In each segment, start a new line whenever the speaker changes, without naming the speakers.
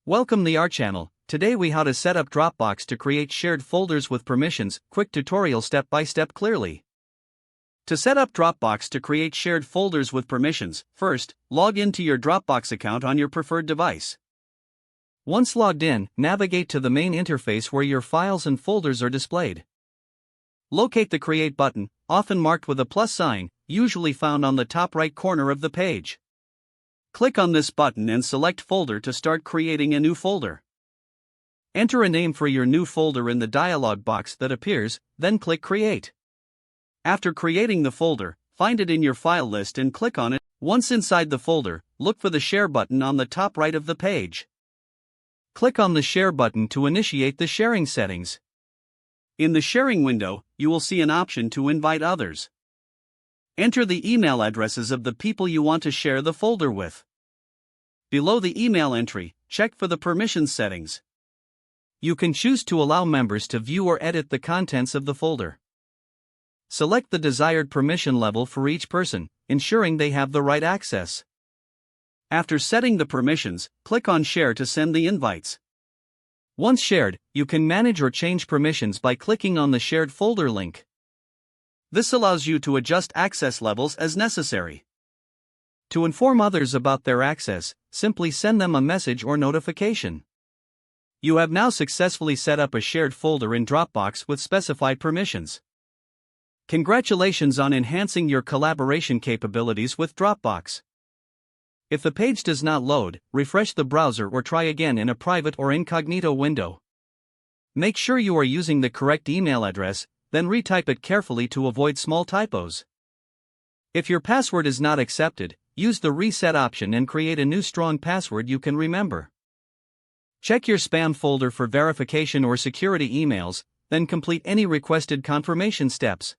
Welcome to our channel. Today we how to set up Dropbox to create shared folders with permissions. Quick tutorial step by step clearly. To set up Dropbox to create shared folders with permissions, first, log into your Dropbox account on your preferred device. Once logged in, navigate to the main interface where your files and folders are displayed. Locate the Create button, often marked with a plus sign, usually found on the top right corner of the page. Click on this button and select Folder to start creating a new folder. Enter a name for your new folder in the dialog box that appears, then click Create. After creating the folder, find it in your file list and click on it. Once inside the folder, look for the Share button on the top right of the page. Click on the Share button to initiate the sharing settings. In the sharing window, you will see an option to invite others. Enter the email addresses of the people you want to share the folder with. Below the email entry, check for the permissions settings. You can choose to allow members to view or edit the contents of the folder. Select the desired permission level for each person, ensuring they have the right access. After setting the permissions, click on Share to send the invites. Once shared, you can manage or change permissions by clicking on the shared folder link. This allows you to adjust access levels as necessary. To inform others about their access, simply send them a message or notification. You have now successfully set up a shared folder in Dropbox with specified permissions. Congratulations on enhancing your collaboration capabilities with Dropbox. If the page does not load, refresh the browser or try again in a private or incognito window. Make sure you are using the correct email address, then retype it carefully to avoid small typos. If your password is not accepted, use the reset option and create a new strong password you can remember. Check your spam folder for verification or security emails, then complete any requested confirmation steps.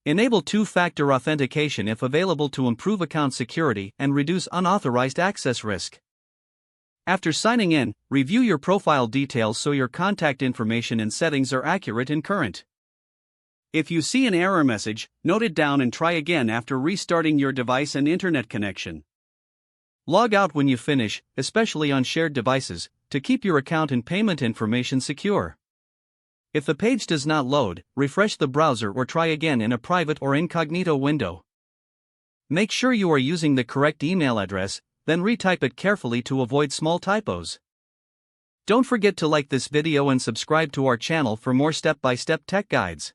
Enable two-factor authentication if available to improve account security and reduce unauthorized access risk. After signing in, review your profile details so your contact information and settings are accurate and current. If you see an error message, note it down and try again after restarting your device and internet connection. Log out when you finish, especially on shared devices, to keep your account and payment information secure. If the page does not load, refresh the browser or try again in a private or incognito window. Make sure you are using the correct email address, then retype it carefully to avoid small typos. Don't forget to like this video and subscribe to our channel for more step-by-step tech guides.